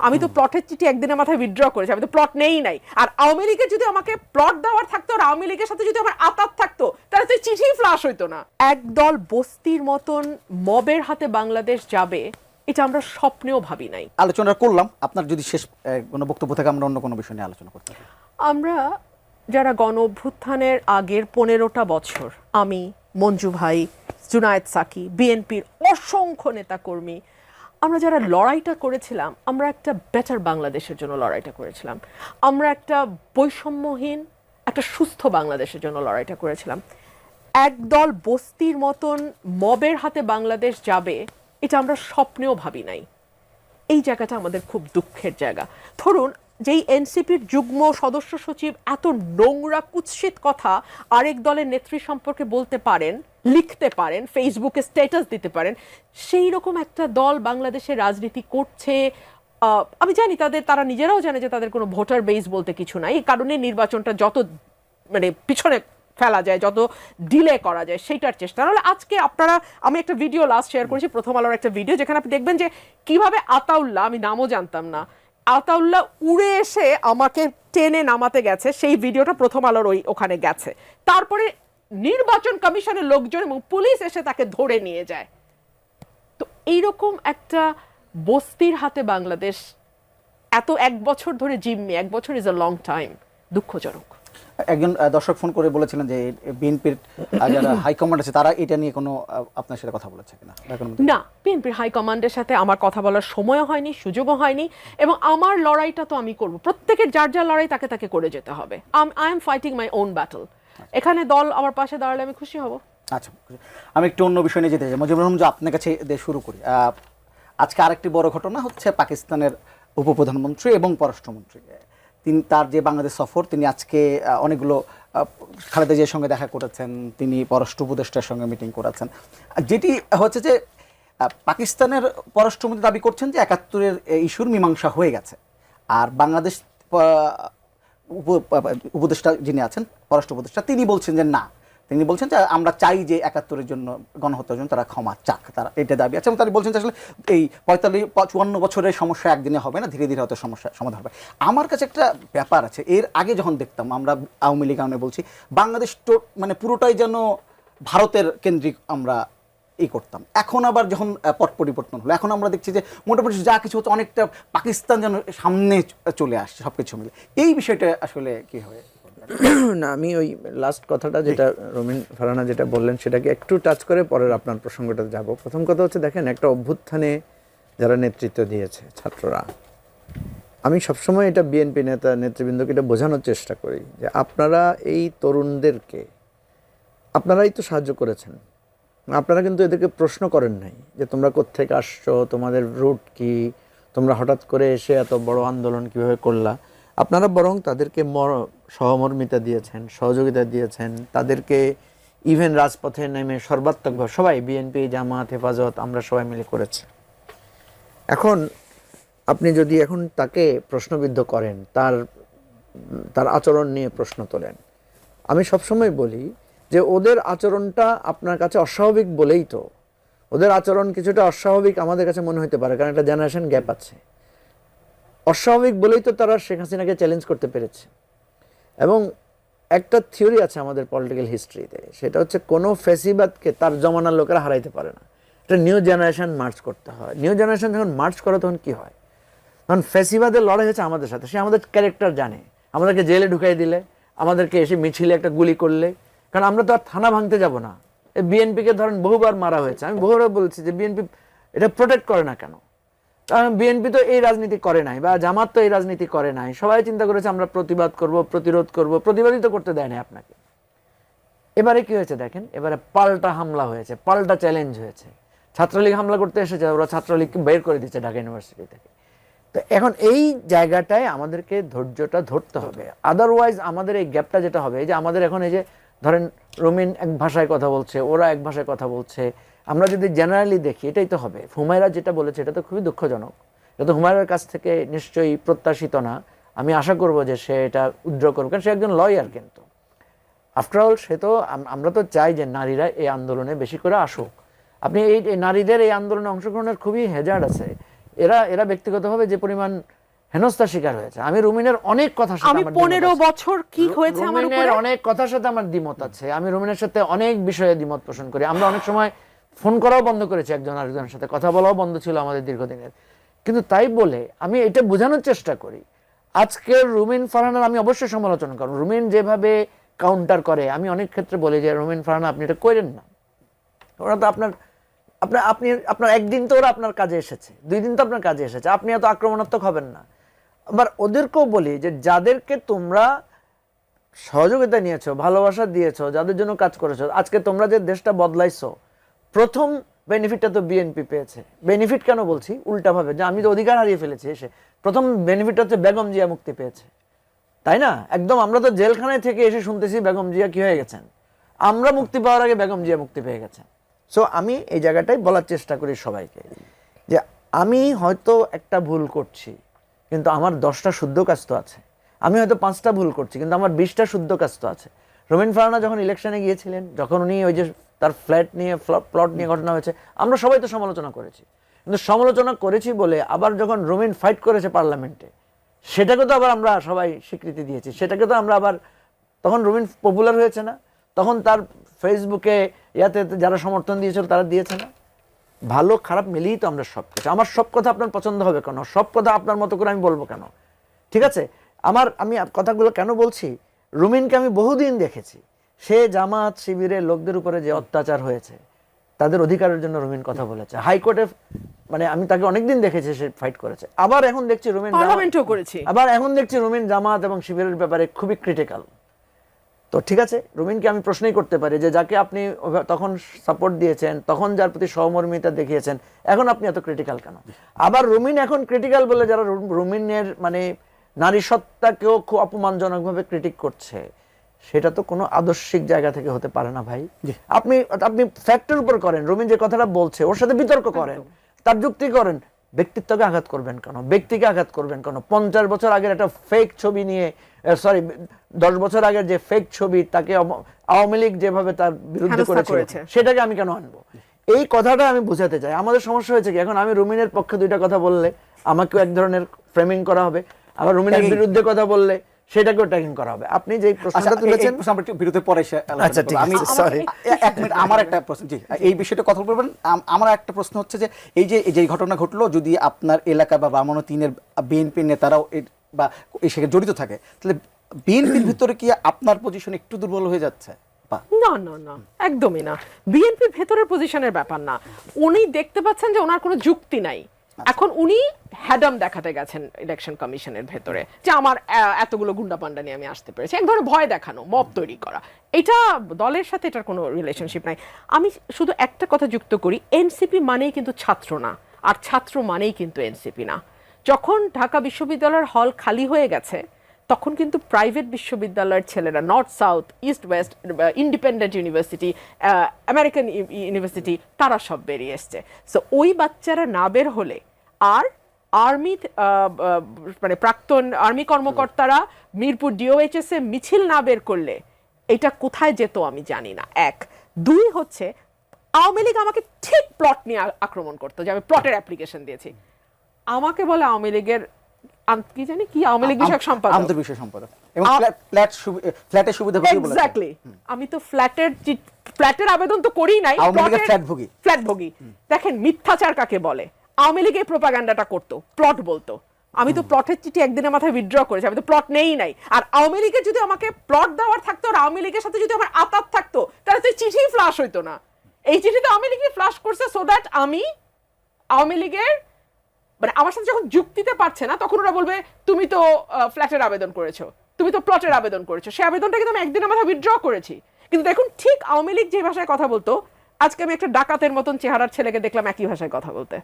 আমি তো প্লটের চিঠি একদিনের মাথায় উইথড্র করেছি, আমি তো প্লট নেই নাই। আর আওয়ামী লীগের যদি আমাকে প্লট দেওয়ার থাকতো আর আওয়ামী লীগের সাথে যদি আমার আতাত থাকতো তাহলে তো চিঠি ফ্লাশ হইতো না। একদল বস্তির মতন মবের হাতে বাংলাদেশ যাবে এটা আমরা স্বপ্নেও ভাবি নাই। আলোচনা করলাম, আপনার যদি শেষ কোনো বক্তব্য থাকে আমরা অন্য কোনো বিষয় নিয়ে আলোচনা করতে পারি। আমরা যারা গণ অভ্যুত্থানের আগের 15টা বছর, আমি, মঞ্জু ভাই, জুনায়েদ সাকি, বিএনপির অসংখ্য নেতাকর্মী, আমরা যারা লড়াইটা করেছিলাম, আমরা একটা বেটার বাংলাদেশের জন্য লড়াইটা করেছিলাম। আমরা একটা বৈষম্যহীন একটা সুস্থ বাংলাদেশের জন্য লড়াইটা করেছিলাম। একদল বস্তির মতন মবের হাতে বাংলাদেশ যাবে এটা আমরা স্বপ্নেও ভাবি নাই। এই জায়গাটা আমাদের খুব দুঃখের জায়গা। ধরুন, যেই এনসিপির যুগ্ম সদস্য সচিব এত নোংরা কুৎসিত কথা আরেক দলের নেত্রী সম্পর্কে বলতে পারেন, লিখতে পারেন, ফেসবুকে স্ট্যাটাস দিতে পারেন, সেই রকম একটা দল বাংলাদেশে রাজনীতি করছে। আমি জানি তারা নিজেরাও জানে যে তাদের কোনো ভোটার বেস বলতে কিছু নাই, এই কারণে নির্বাচনটা যত পিছনে ফেলা যায়, যত ডিলে করা যায় সেইটার চেষ্টা। নাহলে আজকে আপনারা, আমি একটা ভিডিও লাস্ট শেয়ার করেছি, প্রথম আলোর একটা ভিডিও, যেখানে আপনি দেখবেন যে কিভাবে আতাউল্লাহ, আমি নামও জানতাম না, আতাউল্লাহ উড়ে এসে আমাকে টেনে নামাতে গেছে। সেই ভিডিওটা প্রথম আলোর ওখানে গেছে। তারপরে নির্বাচন কমিশনের লোকজন এবং পুলিশ এসে তাকে ধরে নিয়ে যায়। তো এইরকম একটা বস্তির হাতে বাংলাদেশ এত এক বছর ধরে জিম্মি, এক বছর ইজ আ লং টাইম, দুঃখজনক। একজন দর্শক ফোন করে বলেছিলেন যে বিএনপির যারা হাইকমান্ড আছে তারা এটা নিয়ে কোনো আপনার সাথে কথা বলেছে কিনা? না, বিএনপির হাইকমান্ডের সাথে আমার কথা বলার সময়ও হয়নি, সুযোগও হয়নি। এবং আমার লড়াইটা তো আমি করব, প্রত্যেকের যার যার লড়াই তাকে তাকে করে যেতে হবে। I am fighting my own battle. এখানে দল আমার পাশে দাঁড়ালে আমি খুশি হব। আচ্ছা, আমি একটু অন্য বিষয় নিয়ে যেতে চাই। মুজিবুর রহমান, আপনার কাছে দিয়ে শুরু করি। আজকে আরেকটি বড় ঘটনা হচ্ছে পাকিস্তানের উপপ্রধানমন্ত্রী এবং পররাষ্ট্রমন্ত্রী তার যে বাংলাদেশ সফর, তিনি আজকে অনেকগুলো খালেদা জিয়ার সঙ্গে দেখা করেছেন, তিনি পররাষ্ট্র উপদেষ্টার সঙ্গে মিটিং করেছেন। যেটি হচ্ছে যে পাকিস্তানের পররাষ্ট্রমন্ত্রী দাবি করছেন যে ৭১-এর ইস্যুর মীমাংসা হয়ে গেছে, আর বাংলাদেশ উপদেষ্টা যিনি আছেন, পররাষ্ট্র উপদেষ্টা, তিনি বলছেন যে না, তিনি বলছেন যে আমরা চাই যে ৭১-এর জন্য, গণহত্যার জন্য তারা ক্ষমা চাক, তারা এটা দাবি আছে। এবং তারা বলছেন যে আসলে এই ৪৫-৫৪ বছরের সমস্যা একদিনে হবে না, ধীরে ধীরে হয়তো সমস্যা সমাধান হবে। আমার কাছে একটা ব্যাপার আছে, এর আগে যখন দেখতাম আমরা আওয়ামী লীগ বলছি, বাংলাদেশ মানে পুরোটাই যেন ভারতের কেন্দ্রিক আমরা করতাম। এখন আবার যখন পট পরিবর্তন হলো, এখন আমরা দেখছি যে মোটামুটি যা কিছু হচ্ছে অনেকটা পাকিস্তান যেন সামনে চলে আসছে সব কিছু মিলে। এই বিষয়টা আসলে কি হয় না, আমি ওই লাস্ট কথাটা যেটা রমিন ফারহানা যেটা বললেন সেটাকে একটু টাচ করে পরের আপনার প্রসঙ্গটাতে যাব। প্রথম কথা হচ্ছে, দেখেন, একটা অভ্যুত্থানে যারা নেতৃত্ব দিয়েছে ছাত্ররা, আমি সবসময় এটা বিএনপি নেতৃবৃন্দকে এটা বোঝানোর চেষ্টা করি যে আপনারা এই তরুণদেরকে আপনারাই তো সাহায্য করেছেন, আপনারা কিন্তু এদেরকে প্রশ্ন করেন নাই যে তোমরা কোত্থেকে আসছো, তোমাদের রুট কি, তোমরা হঠাৎ করে এসে এত বড় আন্দোলন কিভাবে করলা। আপনারা বরং তাদেরকে সহমর্মিতা দিয়েছেন, সহযোগিতা দিয়েছেন, তাদেরকে ইভেন রাজপথে নেমে সর্বাত্মকভাবে সবাই, বিএনপি, জামাত, হেফাজত, আমরা সবাই মিলে করেছি। এখন আপনি যদি এখন তাকে প্রশ্নবিদ্ধ করেন, তার আচরণ নিয়ে প্রশ্ন তোলেন, আমি সবসময় বলি যে ওদের আচরণটা আপনার কাছে অস্বাভাবিক বলেই তো, ওদের আচরণ কিছুটা অস্বাভাবিক আমাদের কাছে মনে হতে পারে, কারণ একটা জেনারেশন গ্যাপ আছে। অস্বাভাবিক বলেই তো তারা শেখ হাসিনাকে চ্যালেঞ্জ করতে পেরেছে। এবং একটা থিওরি আছে আমাদের পলিটিক্যাল হিস্ট্রিতে, সেটা হচ্ছে কোনো ফ্যাসিবাদকে তার জমানার লোকেরা হারাইতে পারে না, এটা নিউ জেনারেশন মার্চ করতে হয়। নিউ জেনারেশন যখন মার্চ করে তখন কি হয়, তখন ফ্যাসিবাদের লড়াই হচ্ছে আমাদের সাথে। সে আমাদের ক্যারেক্টার জানে, আমাদেরকে জেলে ঢুকাই দিলে, আমাদেরকে এসে মিছিলে একটা গুলি করলে, কারণ আমরা তো আর থানা ভাঙতে যাব না। এই বিএনপিকে ধরেন বহুবার মারা হয়েছে, আমি বহুবার বলছি যে বিএনপি এটা প্রোটেক্ট করে না কেন, কারণ বিএনপি তো এই রাজনীতি করে নাই, বা জামাত তো এই রাজনীতি করে নাই। সবাই চিন্তা করেছে আমরা প্রতিবাদ করব, প্রতিরোধ করব, প্রতিবাদিত করতে দেয় না আপনাকে। এবারে কি হয়েছে দেখেন, এবারে পাল্টা হামলা হয়েছে, পাল্টা চ্যালেঞ্জ হয়েছে। ছাত্রলীগ হামলা করতে এসেছে, ওরা ছাত্রলীগকে বের করে দিচ্ছে ঢাকা ইউনিভার্সিটি থেকে। তো এখন এই জায়গাটায় আমাদেরকে ধৈর্যটা ধরতে হবে, আদারওয়াইজ আমাদের এই গ্যাপটা যেটা হবে, যে আমাদের এখন এই যে ধরেন রমিন এক ভাষায় কথা বলছে, ওরা এক ভাষায় কথা বলছে, আমরা যদি জেনারেলি দেখি এটাই তো হবে। হুমায়রা যেটা বলেছে এটা তো খুবই দুঃখজনক, এটা তো হুমায়রার কাছ থেকে নিশ্চয়ই প্রত্যাশিত না। আমি আশা করব যে সে এটা উদ্র করবে, কারণ সে একজন লয়ার। কিন্তু আফটারঅল সে তো, আমরা তো চাই যে নারীরা এই আন্দোলনে বেশি করে আসুক। আপনি এই নারীদের এই আন্দোলনে অংশগ্রহণের খুবই হেজার্ড আছে। এরা এরা ব্যক্তিগতভাবে যে পরিমাণ হেনস্থার শিকার হয়েছে, আমি রুমিনের অনেক কথার সাথে আমি আমার দ্বিমত 15 আছে। বছর কি হয়েছে আমার রুমিনের উপরে অনেক কথার সাথে আমার দ্বিমত আছে, আমি রুমিনের সাথে অনেক বিষয়ে দ্বিমত পোষণ করি। আমরা অনেক সময় ফোন করাও বন্ধ করেছি, একজন আরেকজনের সাথে কথা বলাও বন্ধ ছিল আমাদের দীর্ঘদিনের। কিন্তু তাই বলে আমি এটা বোঝানোর চেষ্টা করি, আজকের রুমিন ফারহানার আমি অবশ্যই সমালোচনা করব। রুমিন যেভাবে কাউন্টার করে, আমি অনেক ক্ষেত্রে বলি যে রুমিন ফারহানা আপনি এটা করেন না, ওরা তো আপনার আপনার আপনি আপনার একদিন তো ওরা আপনার কাজে এসেছে, 2 দিন তো আপনার কাজে এসেছে, আপনি এত আক্রমণাত্মক হবেন না। আবার ওদেরকেও বলি যে যাদেরকে তোমরা সহযোগিতা নিয়েছো, ভালোবাসা দিয়েছো, যাদের জন্য কাজ করেছো, আজকে তোমরা যে দেশটা বদলাইছো, প্রথম বেনিফিটটা তো বিএনপি পেয়েছে। বেনিফিট কেন বলছি, উল্টাভাবে, যে আমি তো অধিকার হারিয়ে ফেলেছি এসে। প্রথম বেনিফিট হচ্ছে বেগম জিয়া মুক্তি পেয়েছে, তাই না? একদম আমরা তো জেলখানায় থেকে এসে শুনতেছি বেগম জিয়া কি হয়ে গেছেন, আমরা মুক্তি পাওয়ার আগে বেগম জিয়া মুক্তি পেয়ে গেছেন। সো আমি এই জায়গাটাই বলার চেষ্টা করি সবাইকে যে আমি হয়তো একটা ভুল করছি, কিন্তু আমার 10টা শুদ্ধ কাজ তো আছে। আমি হয়তো 5টা ভুল করছি, কিন্তু আমার 20টা শুদ্ধ কাজ তো আছে। রুমিন ফারহানা যখন ইলেকশনে গিয়েছিলেন, যখন উনি ওই যে তার ফ্ল্যাট নিয়ে প্লট নিয়ে ঘটনা হয়েছে, আমরা সবাই তো সমালোচনা করেছি। কিন্তু সমালোচনা করেছি বলে আবার যখন রুমিন ফাইট করেছে পার্লামেন্টে, সেটাকে তো আবার আমরা সবাই স্বীকৃতি দিয়েছি, সেটাকে তো আমরা আবার, তখন রুমিন পপুলার হয়েছে না, তখন তার ফেসবুকে ইয়াতে যারা সমর্থন দিয়েছিল তারা দিয়েছে না। ভালো খারাপ মিলিয়েই তো আমরা সব কিছু, আমার সব কথা আপনার পছন্দ হবে কেন, সব কথা আপনার মতো করে আমি বলবো কেন? ঠিক আছে, আমি কথাগুলো কেন বলছি, রুমিনকে আমি বহুদিন দেখেছি, সে জামাত শিবিরের লোকদের উপরে যে অত্যাচার হয়েছে তাদের অধিকারের জন্য রুমিন কথা বলেছে হাইকোর্টে, মানে আমি তাকে অনেকদিন দেখেছি সে ফাইট করেছে। আবার এখন দেখছি রুমিন পার্লামেন্টও করেছি, আবার এখন দেখছি রুমিন জামাত এবং শিবিরের ব্যাপারে খুবই ক্রিটিক্যাল। তো ঠিক আছে, রুমিনকে আমি প্রশ্নই করতে পারি যে যাকে আপনি তখন সাপোর্ট দিয়েছেন, তখন যার প্রতি সহমর্মিতা দেখিয়েছেন, এখন আপনি এত ক্রিটিক্যাল কেন? আবার রুমিন এখন ক্রিটিক্যাল বলে যারা রুমিনের মানে নারী সত্তাকেও খুব অপমানজনকভাবে ক্রিটিক করছে, সেটা তো কোনো আদর্শিক জায়গা থেকে হতে পারে না ভাই। আপনি আপনি ফ্যাক্টের উপর করেন, রুমিন যে কথাটা বলছে ওর সাথে বিতর্ক করেন, তার যুক্তি করেন, ব্যক্তিত্বকে আঘাত করবেন কেন, ব্যক্তিকে আঘাত করবেন কেন? 50 বছর আগের একটা ফেক ছবি নিয়ে, সরি 10 বছর আগের যে ফেক ছবি, তাকে আওয়ামী লীগ যেভাবে তার বিরুদ্ধে করেছে, সেটাকে আমি কেন আনবো? এই কথাটা আমি বোঝাতে চাই। আমাদের সমস্যা হয়েছে কি, এখন আমি রুমিনের পক্ষে 2টা কথা বললে আমাকেও এক ধরনের ফ্রেমিং করা হবে, আবার রুমিনের বিরুদ্ধে কথা বললে সেটাকেও ট্যাগিং করা হবে। আপনি যে প্রশ্নটা তুলেছেন বিরুদ্ধে পরে আচ্ছা ঠিক আছে, সরি 1 মিনিট, আমার একটা প্রশ্ন, জি এই বিষয়টা কথা বলবেন। আমার একটা প্রশ্ন হচ্ছে যে এই যে ঘটনা ঘটলো, যদি আপনার এলাকা বা বামনো 3-এর বিএনপি নেতারাও বা এই সাথে জড়িত থাকে, তাহলে বিএনপির ভিতরে কি আপনার পজিশন একটু দুর্বল হয়ে যাচ্ছে? না না না, একদমই না। বিএনপির ভেতরের পজিশনের ব্যাপার না, উনি দেখতে পাচ্ছেন যে ওনার কোনো যুক্তি নাই। এখন উনি হ্যাডাম দেখাতে গেছেন ইলেকশন কমিশনের ভেতরে যে আমার এতগুলো গুন্ডা পান্ডা নিয়ে আমি আসতে পেরেছি, এক ধরনের ভয় দেখানো, মব তৈরি করা। এটা দলের সাথে এটার কোনো রিলেশনশিপ নাই। আমি শুধু একটা কথা যুক্ত করি, এনসিপি মানেই কিন্তু ছাত্র না, আর ছাত্র মানেই কিন্তু এনসিপি না। যখন ঢাকা বিশ্ববিদ্যালয়ের হল খালি হয়ে গেছে, তখন কিন্তু প্রাইভেট বিশ্ববিদ্যালয়ের ছেলেরা, north south east West, independent university, American university, তারা সব বেরিয়ে এসছে। সো ওই বাচ্চারা না বের হলে, আর আর্মি মানে প্রাক্তন আর্মি কর্মকর্তারা মিরপুর ডিওএইচএস এ মিছিল না বের করলে এটা কোথায় যেত আমি জানি না। 1, 2 হচ্ছে আওয়ামী লীগ আমাকে ঠিক প্লট নিয়ে আক্রমণ করতো, যে আমি প্লটের অ্যাপ্লিকেশন দিয়েছি। আমাকে বলে আওয়ামী লীগের কি জানি কি আওয়ামী লীগ বিষয়ক সম্পাদক, আন্তর্বিষয় সম্পাদক, এবং ফ্ল্যাটের সুবিধাভোগী বলে। এক্স্যাক্টলি, আমি তো ফ্ল্যাটের আবেদন তো করি নাই, ফ্ল্যাটভোগী। দেখেন মিথ্যাচার কাকে বলে। আওয়ামী লীগ এই প্রোপাগান্ডাটা করতো, প্লট বলতো। আমি তো প্লটের চিঠি একদিনের মাথায় উইথড্র করেছি, আমি তো প্লট নেই নাই। আর আওয়ামী লীগের যদি আমাকে প্লট দেওয়ার থাকতো, আর আওয়ামী লীগের সাথে যদি আমার আতাত থাকতো, তাহলে তো চিঠি ফ্লাশ হইতো না। এই চিঠিতে আওয়ামী লীগই ফ্লাশ করছে, সো দ্যাট আমি আওয়ামী লীগের মানে আমার সাথে যখন যুক্তিতে পারছে না, তখন ওরা বলবে তুমি তো ফ্ল্যাটের আবেদন করেছো, তুমি তো প্লটের আবেদন করেছো। সেই আবেদনটা কিন্তু আমি একদিনের মাথায় উইথড্র করেছি। কিন্তু দেখুন, ঠিক আওয়ামী লীগ যে ভাষায় কথা বলতো, আজকে আমি একটা ডাকাতের মতন চেহারার ছেলেকে দেখলাম একই ভাষায় কথা বলতে।